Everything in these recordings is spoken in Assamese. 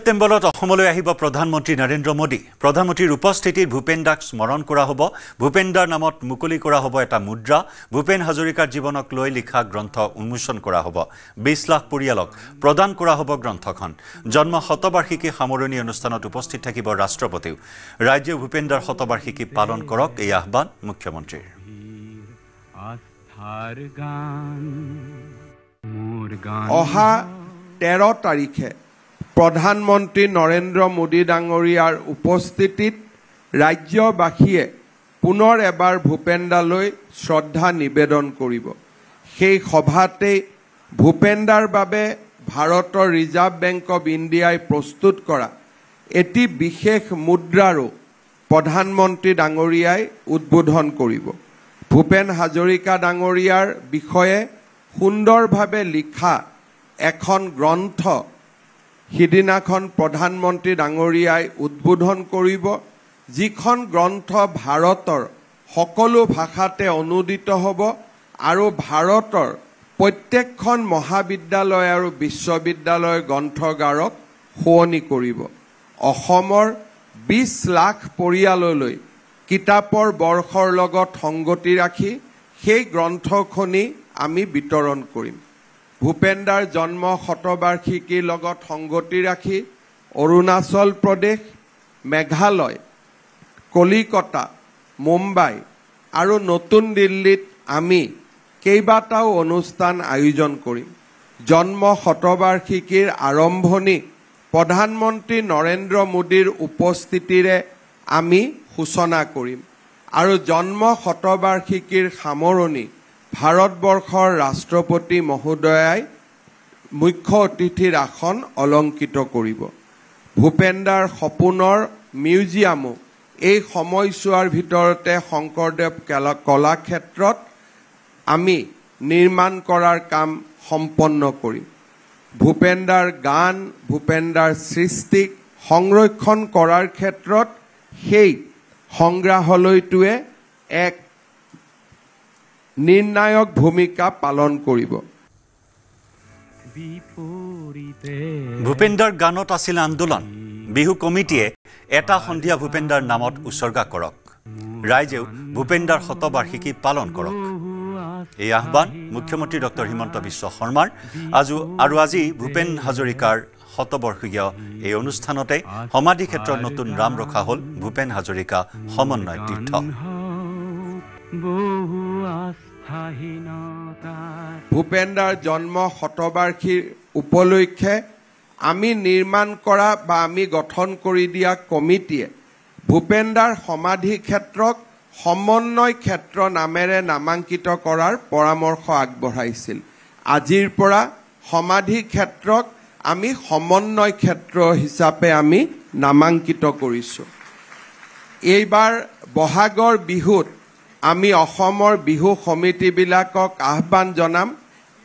সেপ্টেম্বৰত অসমলৈ আহিব প্ৰধানমন্ত্ৰী নৰেন্দ্ৰ মোদী। প্ৰধানমন্ত্ৰীৰ উপস্থিতিত ভূপেন দাক স্মৰণ কৰা হ'ব। ভূপেন দাৰ নামত মুকলি কৰা হ'ব এটা মুদ্ৰা। ভূপেন হাজৰিকাৰ জীৱনক লৈ লিখা গ্ৰন্থ উন্মোচন কৰা হ'ব। 20 লাখ পৰিয়ালক প্ৰদান কৰা হ'ব গ্ৰন্থখন। জন্ম শতবাৰ্ষিকী সামৰণি অনুষ্ঠানত উপস্থিত থাকিব ৰাষ্ট্ৰপতিও। ৰাজ্যে ভূপেন দাৰ শতবাৰ্ষিকী পালন কৰক, এই আহ্বান মুখ্যমন্ত্ৰীৰ। অহা 13 তাৰিখে প্ৰধানমন্ত্ৰী নৰেন্দ্ৰ মোদী ডাঙৰীয়াৰ উপস্থিতিত ৰাজ্যবাসীয়ে পুনৰ এবাৰ ভূপেন দালৈ শ্ৰদ্ধা নিবেদন কৰিব। সেই সভাতেই ভূপেন দাৰ বাবে ভাৰতৰ ৰিজাৰ্ভ বেংক অৱ ইণ্ডিয়াই প্ৰস্তুত কৰা এটি বিশেষ মুদ্ৰাৰো প্ৰধানমন্ত্ৰী ডাঙৰীয়াই উদ্বোধন কৰিব। ভূপেন হাজৰিকা ডাঙৰীয়াৰ বিষয়ে সুন্দৰভাৱে লিখা এখন গ্ৰন্থ সিদিনাখন প্ৰধানমন্ত্ৰী ডাঙৰীয়াই উদ্বোধন কৰিব, যিখন গ্ৰন্থ ভাৰতৰ সকলো ভাষাতে অনুদিত হ'ব আৰু ভাৰতৰ প্ৰত্যেকখন মহাবিদ্যালয় আৰু বিশ্ববিদ্যালয় গ্ৰন্থগাৰক শুৱনি কৰিব। অসমৰ 20 লাখ পৰিয়াললৈ কিতাপৰ বৰ্ষৰ লগত সংগতি ৰাখি সেই গ্ৰন্থখনি আমি বিতৰণ কৰিম। ভূপেন দাৰ জন্ম শতবাৰ্ষিকীৰ লগত সংগতি ৰাখি অৰুণাচল প্ৰদেশ, মেঘালয়, কলিকতা, মুম্বাই আৰু নতুন দিল্লীত আমি কেইবাটাও অনুষ্ঠান আয়োজন কৰিম। জন্ম শতবাৰ্ষিকীৰ আৰম্ভণি প্ৰধানমন্ত্ৰী নৰেন্দ্ৰ মোদীৰ উপস্থিতিৰে আমি সূচনা কৰিম আৰু জন্ম শতবাৰ্ষিকীৰ সামৰণি ভাৰতবৰ্ষৰ ৰাষ্ট্ৰপতি মহোদয়াই মুখ্য অতিথিৰ আসন অলংকৃত কৰিব। ভূপেন দাৰ সপোনৰ মিউজিয়ামো এই সময়ছোৱাৰ ভিতৰতে শংকৰদেৱ কলাক্ষেত্ৰত আমি নিৰ্মাণ কৰাৰ কাম সম্পন্ন কৰিম। ভূপেন দাৰ গান, ভূপেন দাৰ সৃষ্টিক সংৰক্ষণ কৰাৰ ক্ষেত্ৰত সেই সংগ্ৰহালয়টোৱে এক নিৰ্ণায়ক ভূমিকা পালন কৰিব। ভূপেন দাৰ গানত আছিল আন্দোলন। বিহু কমিটিয়ে এটা সন্ধিয়া ভূপেন দাৰ নামত উৎসৰ্গা কৰক। ৰাইজেও ভূপেন দাৰ শতবাৰ্ষিকী পালন কৰক, এই আহ্বান মুখ্যমন্ত্ৰী ডক্টৰ হিমন্ত বিশ্ব শৰ্মাৰ। আজি ভূপেন হাজৰিকাৰ শতবৰ্ষীয় এই অনুষ্ঠানতে সমাধি ক্ষেত্ৰত নতুন নাম ৰখা হ'ল ভূপেন হাজৰিকা সমন্বয় তীৰ্থ। ভূপেন দাৰ জন্ম শতবাৰ্ষিকী উপলক্ষে আমি নিৰ্মাণ কৰা বা আমি গঠন কৰি দিয়া কমিটিয়ে ভূপেন দাৰ সমাধি ক্ষেত্ৰক সমন্বয় ক্ষেত্ৰ নামেৰে নামাংকিত কৰাৰ পৰামৰ্শ আগবঢ়াইছিল। আজিৰ পৰা সমাধি ক্ষেত্ৰক আমি সমন্বয় ক্ষেত্ৰ হিচাপে আমি নামাংকিত কৰিছোঁ। এইবাৰ বহাগৰ বিহুত আমি অসমৰ বিহু সমিতিবিলাকক আহ্বান জনাম,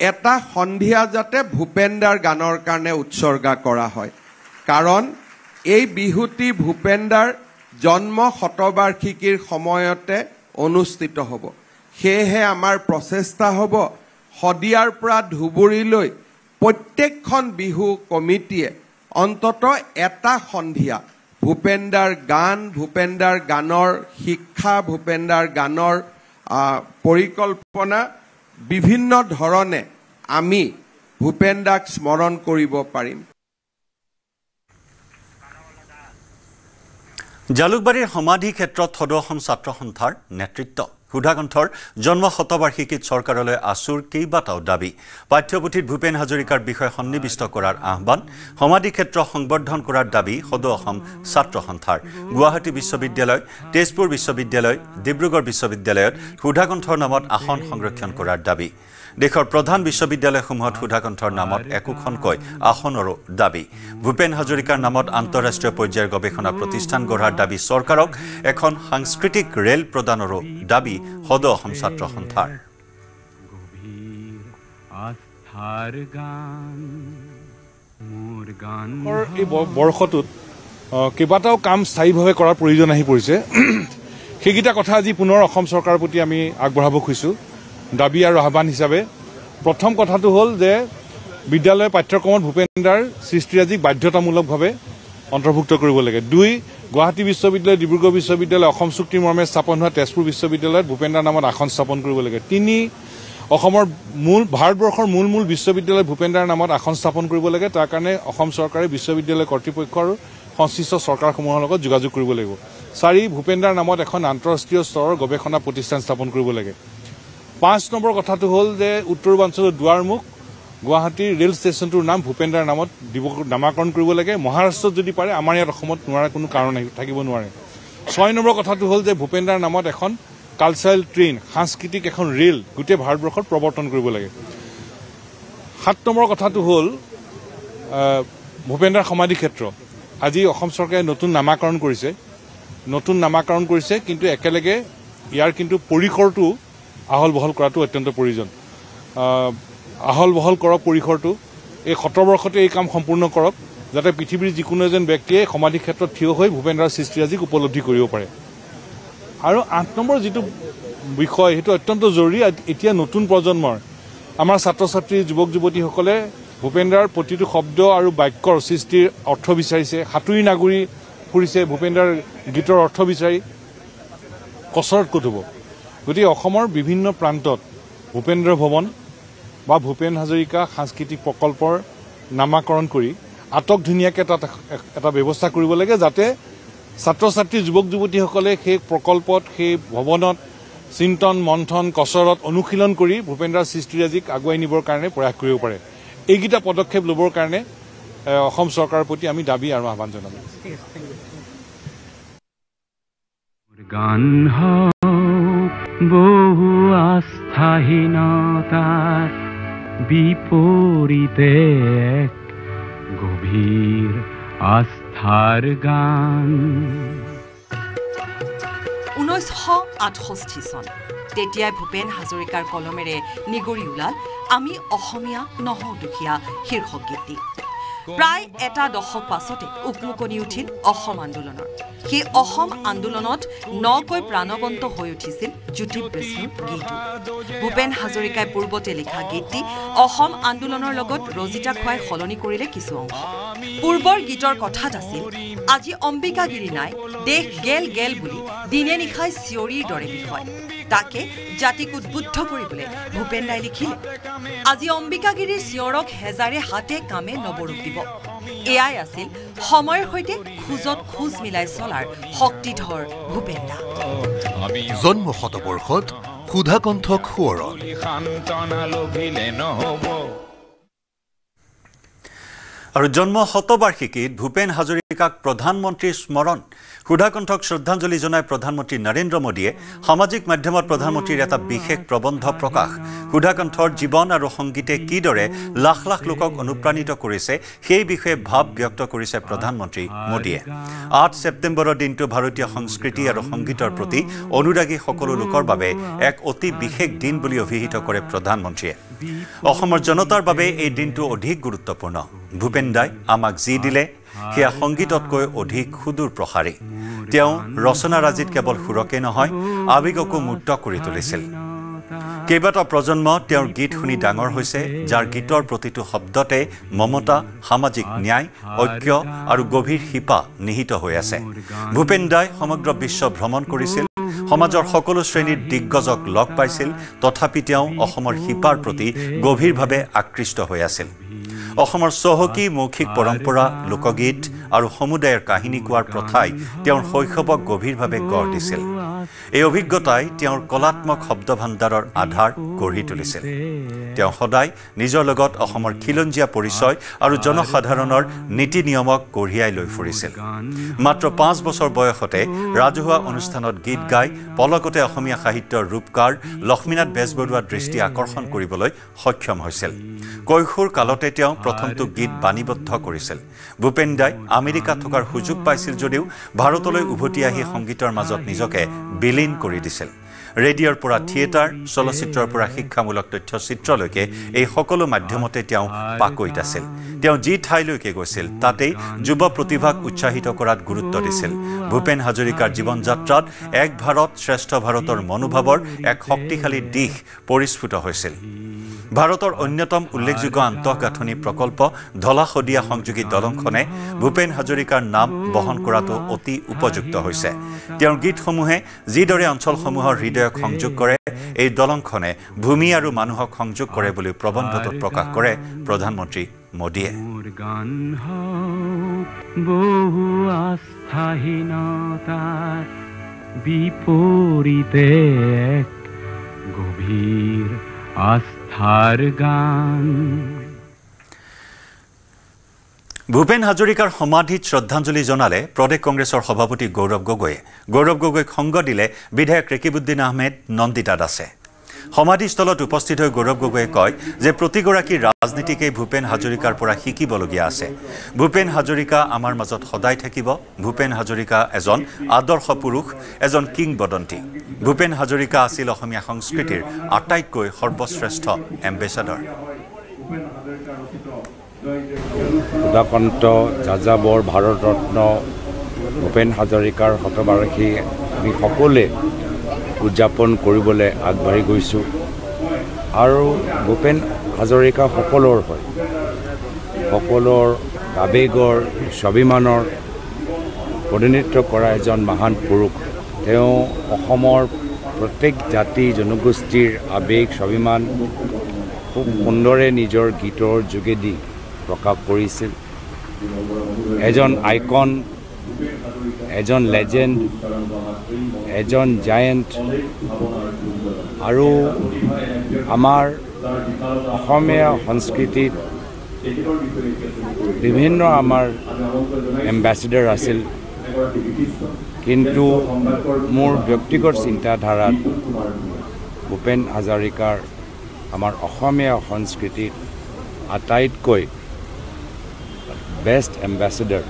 এটা সন্ধিয়া যাতে ভূপেন দাৰ গানৰ কাৰণে উৎসৰ্গা কৰা হয়, কাৰণ এই বিহুটি ভূপেন দাৰ জন্ম শতবাৰ্ষিকীৰ সময়তে অনুষ্ঠিত হ'ব। সেয়েহে আমাৰ প্ৰচেষ্টা হ'ব শদিয়াৰ পৰা ধুবুৰীলৈ প্ৰত্যেকখন বিহু কমিটিয়ে অন্তত এটা সন্ধিয়া ভূপেন দাৰ গান, ভূপেন দাৰ গানৰ শিক্ষা, ভূপেন দাৰ গানৰ পৰিকল্পনা বিভিন্ন ধৰণে আমি ভূপেন দাক স্মৰণ কৰিব পাৰিম। জালুকবাৰীৰ সমাধি ক্ষেত্ৰত সদৌ অসম ছাত্ৰ সন্থাৰ নেতৃত্ব। সুধাকণ্ঠৰ জন্ম শতবাৰ্ষিকীত চৰকাৰলৈ আছুৰ কেইবাটাও দাবী। পাঠ্যপুথিত ভূপেন হাজৰিকাৰ বিষয়ে সন্নিৱিষ্ট কৰাৰ আহ্বান। সমাধি ক্ষেত্ৰ সংবৰ্ধন কৰাৰ দাবী সদৌ অসম ছাত্ৰ সন্থাৰ। গুৱাহাটী বিশ্ববিদ্যালয়, তেজপুৰ বিশ্ববিদ্যালয়, ডিব্ৰুগড় বিশ্ববিদ্যালয়ত সুধাকণ্ঠৰ নামত আসন সংৰক্ষণ কৰাৰ দাবী। দেশৰ প্ৰধান বিশ্ববিদ্যালয়সমূহত সুধাকণ্ঠৰ নামত একোখনকৈ আসনৰো দাবী। ভূপেন হাজৰিকাৰ নামত আন্তঃৰাষ্ট্ৰীয় পৰ্যায়ৰ গৱেষণা প্ৰতিষ্ঠান গঢ়াৰ দাবী চৰকাৰক। এখন সাংস্কৃতিক ৰেল প্ৰদানৰো দাবী সদৌ অসম ছাত্ৰ সন্থাৰ। এই বৰ্ষটোত কেইবাটাও কাম স্থায়ীভাৱে কৰাৰ প্ৰয়োজন আহি পৰিছে। সেইকেইটা কথা আজি পুনৰ অসম চৰকাৰৰ প্ৰতি আমি আগবঢ়াব খুজিছোঁ দাবী আৰু আহ্বান হিচাপে। প্ৰথম কথাটো হ'ল যে বিদ্যালয় পাঠ্যক্ৰমত ভূপেন দাৰ সৃষ্টিৰাজিক বাধ্যতামূলকভাৱে অন্তৰ্ভুক্ত কৰিব লাগে। 2 গুৱাহাটী বিশ্ববিদ্যালয়, ডিব্ৰুগড় বিশ্ববিদ্যালয়, অসম চুক্তিৰ মৰ্মে স্থাপন হোৱা তেজপুৰ বিশ্ববিদ্যালয়ত ভূপেন দাৰ নামত আসন স্থাপন কৰিব লাগে। 3 অসমৰ ভাৰতবৰ্ষৰ মূল বিশ্ববিদ্যালয় ভূপেন দাৰ নামত আসন স্থাপন কৰিব লাগে। তাৰ কাৰণে অসম চৰকাৰে বিশ্ববিদ্যালয় কৰ্তৃপক্ষ আৰু সংশ্লিষ্ট চৰকাৰসমূহৰ লগত যোগাযোগ কৰিব লাগিব। 4 ভূপেন দাৰ নামত এখন আন্তঃৰাষ্ট্ৰীয় স্তৰৰ গৱেষণা প্ৰতিষ্ঠান স্থাপন কৰিব লাগে। 5 নম্বৰ কথাটো হ'ল যে উত্তৰপূৰ্বাঞ্চলৰ দুৱাৰমুখ গুৱাহাটীৰ ৰেল ষ্টেচনটোৰ নাম ভূপেন দাৰ নামত নামাকৰণ কৰিব লাগে। মহাৰাষ্ট্ৰত যদি পাৰে, আমাৰ ইয়াত অসমত নোৱাৰা কোনো কাৰণ থাকিব নোৱাৰে। 6 নম্বৰ কথাটো হ'ল যে ভূপেন দাৰ নামত এখন কালচাৰেল ট্ৰেইন, সাংস্কৃতিক এখন ৰেল গোটেই ভাৰতবৰ্ষত প্ৰৱৰ্তন কৰিব লাগে। 7 নম্বৰ কথাটো হ'ল ভূপেন দাৰ সমাধি ক্ষেত্ৰ। আজি অসম চৰকাৰে নতুন নামাকৰণ কৰিছে, কিন্তু একেলগে ইয়াৰ কিন্তু পৰিসৰটো আহল বহল কৰাটো অত্যন্ত প্ৰয়োজন। আহল বহল কৰক পৰিসৰটো, এই 17 বৰ্ষতে এই কাম সম্পূৰ্ণ কৰক, যাতে পৃথিৱীৰ যিকোনো এজন ব্যক্তিয়ে সমাধি ক্ষেত্ৰত থিয় হৈ ভূপেন দাৰ সৃষ্টিৰাজিক উপলব্ধি কৰিব পাৰে। আৰু 8 নম্বৰ যিটো বিষয়, সেইটো অত্যন্ত জৰুৰী। এতিয়া নতুন প্ৰজন্মৰ আমাৰ ছাত্ৰ ছাত্ৰী, যুৱক যুৱতীসকলে ভূপেন দাৰ প্ৰতিটো শব্দ আৰু বাক্যৰ সৃষ্টিৰ অৰ্থ বিচাৰিছে, সাঁতুৰি নাগুৰি ফুৰিছে ভূপেন দাৰ গীতৰ অৰ্থ বিচাৰি, কচৰত ক'ত হ'ব। গতিকে অসমৰ বিভিন্ন প্ৰান্তত ভূপেন্দ্ৰ ভৱন বা ভূপেন হাজৰিকা সাংস্কৃতিক প্ৰকল্পৰ নামাকৰণ কৰি আটক ধুনীয়াকৈ এটা ব্যৱস্থা কৰিব লাগে, যাতে ছাত্ৰ ছাত্ৰী, যুৱক যুৱতীসকলে সেই প্ৰকল্পত, সেই ভৱনত চিন্তন, মন্থন, কচৰত, অনুশীলন কৰি ভূপেন দাৰ সৃষ্টিৰাজিক আগুৱাই নিবৰ কাৰণে প্ৰয়াস কৰিব পাৰে। এইকেইটা পদক্ষেপ ল'বৰ কাৰণে অসম চৰকাৰৰ প্ৰতি আমি দাবী আৰু আহ্বান জনালোঁ। গান বহু আস্থাহীনতাৰ বিপৰীতে এক গভীৰ আস্থাৰ গান। 1968 চন, তেতিয়াই ভূপেন হাজৰিকাৰ কলমেৰে নিগৰি ওলাল আমি অসমীয়া নহওঁ দুখীয়া শীৰ্ষক গীতটি। প্ৰায় এটা দশক পাছতে উকমুকনি উঠিল অসম আন্দোলনৰ। সেই অসম আন্দোলনত নকৈ প্ৰাণৱন্ত হৈ উঠিছিল জ্যোতি বিষ্ণুৰ গীতটো। ভূপেন হাজৰিকাই পূৰ্বতে লিখা গীতটি অসম আন্দোলনৰ লগত ৰজিতা খুৱাই সলনি কৰিলে কিছু অংশ। পূৰ্বৰ গীতৰ কথাত আছিল, আজি অম্বিকাগিৰি নাই, দেশ গেল গেল বুলি দিনে নিশাই চিঞৰিৰ দৰে বিষয়। তাকে জাতিক উদ্বুদ্ধ কৰিবলৈ ভূপেন দাই লিখিলে, আজি অম্বিকাগিৰিৰ চিঞৰক হেজাৰে হাতে কামে নবৰূপ দিব। এয়াই আছিল সময়ৰ সৈতে খোজত খোজ মিলাই চলাৰ শক্তিধৰ ভূপেন দা। জন্ম শতবৰ্ষত সুধাকণ্ঠক সোঁৱৰণ। আৰু জন্ম শতবাৰ্ষিকীত ভূপেন হাজৰিকাক প্ৰধানমন্ত্ৰীৰ স্মৰণ। সুধাকণ্ঠক শ্ৰদ্ধাঞ্জলি জনাই প্ৰধানমন্ত্ৰী নৰেন্দ্ৰ মোদীয়ে সামাজিক মাধ্যমত প্ৰধানমন্ত্ৰীৰ এটা বিশেষ প্ৰবন্ধ প্ৰকাশ। সুধাকণ্ঠৰ জীৱন আৰু সংগীতে কিদৰে লাখ লাখ লোকক অনুপ্ৰাণিত কৰিছে সেই বিষয়ে ভাৱ ব্যক্ত কৰিছে প্ৰধানমন্ত্ৰী মোদীয়ে। 8 ছেপ্টেম্বৰৰ দিনটো ভাৰতীয় সংস্কৃতি আৰু সংগীতৰ প্ৰতি অনুৰাগী সকলো লোকৰ বাবে এক অতি বিশেষ দিন বুলি অভিহিত কৰে প্ৰধানমন্ত্ৰীয়ে। অসমৰ জনতাৰ বাবে এই দিনটো অধিক গুৰুত্বপূৰ্ণ। ভূপেন দাই আমাক যি দিলে সেয়া সংগীততকৈ অধিক সুদূৰ প্ৰসাৰী। তেওঁ ৰচনাৰাজিত কেৱল সুৰকে নহয়, আৱেগকো মূৰ্ত কৰি তুলিছিল। কেইবাটাও প্ৰজন্ম তেওঁৰ গীত শুনি ডাঙৰ হৈছে, যাৰ গীতৰ প্ৰতিটো শব্দতে মমতা, সামাজিক ন্যায়, ঐক্য আৰু গভীৰ শিপা নিহিত হৈ আছে। ভূপেন দাই সমগ্ৰ বিশ্ব ভ্ৰমণ কৰিছিল, সমাজৰ সকলো শ্ৰেণীৰ দিগ্গজক লগ পাইছিল, তথাপি তেওঁ অসমৰ শিপাৰ প্ৰতি গভীৰভাৱে আকৃষ্ট হৈ আছিল। অসমৰ চহকী মৌখিক পৰম্পৰা, লোকগীত আৰু সমুদায়ৰ কাহিনী কোৱাৰ প্ৰথাই তেওঁৰ শৈশৱক গভীৰভাৱে গঢ় দিছিল। এই অভিজ্ঞতাই তেওঁৰ কলাত্মক শব্দভাণ্ডাৰৰ আধাৰ গঢ়ি তুলিছিল। তেওঁ সদায় নিজৰ লগত অসমৰ খিলঞ্জীয়া পৰিচয় আৰু জনসাধাৰণৰ নীতি নিয়মক কঢ়িয়াই লৈ ফুৰিছিল। মাত্ৰ 5 বছৰ বয়সতে ৰাজহুৱা অনুষ্ঠানত গীত গাই পলকতে অসমীয়া সাহিত্যৰ ৰূপকাৰ লক্ষ্মীনাথ বেজবৰুৱাৰ দৃষ্টি আকৰ্ষণ কৰিবলৈ সক্ষম হৈছিল। কৈশোৰ কালতে তেওঁ প্ৰথমটো গীত বাণীবদ্ধ কৰিছিল। ভূপেন দাই আমেৰিকাত থকাৰ সুযোগ পাইছিল যদিও ভাৰতলৈ উভতি আহি সংগীতৰ মাজত নিজকে বিলীন কৰি দিছিল। ৰেডিঅ'ৰ পৰা থিয়েটাৰ, চলচ্চিত্ৰৰ পৰা শিক্ষামূলক তথ্যচিত্ৰলৈকে এই সকলো মাধ্যমতে তেওঁ পাকৈত আছিল। তেওঁ যি ঠাইলৈকে গৈছিল তাতেই যুৱ প্ৰতিভাক উৎসাহিত কৰাত গুৰুত্ব দিছিল। ভূপেন হাজৰিকাৰ জীৱন যাত্ৰাত এক ভাৰত শ্ৰেষ্ঠ ভাৰতৰ মনোভাৱৰ এক শক্তিশালী দিশ পৰিস্ফুট হৈছিল। ভাৰতৰ অন্যতম উল্লেখযোগ্য আন্তঃগাঁথনি প্ৰকল্প ধলা শদিয়া সংযোগী দলংখনে ভূপেন হাজৰিকাৰ নাম বহন কৰাটো অতি উপযুক্ত হৈছে। তেওঁৰ গীতসমূহে যিদৰে অঞ্চলসমূহৰ হৃদয়ক সংযোগ কৰে, এই দলংখনে ভূমি আৰু মানুহক সংযোগ কৰে বুলি প্ৰবন্ধটোত প্ৰকাশ কৰে প্ৰধানমন্ত্ৰী মোদীয়ে। গান বহু আস্থাহীনতাৰ বিপৰীতে এক গভীৰ আস্থাৰ গান। ভূপেন হাজৰিকাৰ সমাধিত শ্ৰদ্ধাঞ্জলি জনালে প্ৰদেশ কংগ্ৰেছৰ সভাপতি গৌৰৱ গগৈয়ে। গৌৰৱ গগৈক সংগ দিলে বিধায়ক ৰেকিবুদ্দিন আহমেদ, নন্দিতা দাসে। সমাধিস্থলত উপস্থিত হৈ গৌৰৱ গগৈয়ে কয় যে প্ৰতিগৰাকী ৰাজনীতিকেই ভূপেন হাজৰিকাৰ পৰা শিকিবলগীয়া আছে। ভূপেন হাজৰিকা আমাৰ মাজত সদায় থাকিব। ভূপেন হাজৰিকা এজন আদৰ্শ পুৰুষ, এজন কিংবদন্তি। ভূপেন হাজৰিকা আছিল অসমীয়া সংস্কৃতিৰ আটাইতকৈ সৰ্বশ্ৰেষ্ঠ এম্বেচাডৰ। সুধাকন্ত যাযাবৰ ভাৰতৰত্ন ভূপেন হাজৰিকাৰ শতবাৰ্ষিকী আমি সকলোৱে উদযাপন কৰিবলৈ আগবাঢ়ি গৈছোঁ আৰু ভূপেন হাজৰিকা সকলোৰ হয়, সকলোৰ আৱেগৰ স্বাভিমানৰ প্ৰতিনিধিত্ব কৰা এজন মহান পুৰুষ। তেওঁ অসমৰ প্ৰত্যেক জাতি জনগোষ্ঠীৰ আৱেগ স্বাভিমান খুব সুন্দৰে নিজৰ গীতৰ যোগেদি প্ৰকাশ কৰিছিল। এজন আইকন, এজন লেজেণ্ড, এজন জায়েণ্ট আৰু আমাৰ অসমীয়া সংস্কৃতিত বিভিন্ন আমাৰ এম্বেচাডৰ আছিল, কিন্তু মোৰ ব্যক্তিগত চিন্তাধাৰাত ভূপেন হাজৰিকাৰ আমাৰ অসমীয়া সংস্কৃতিত আটাইতকৈ বেষ্ট এম্বেচাডৰ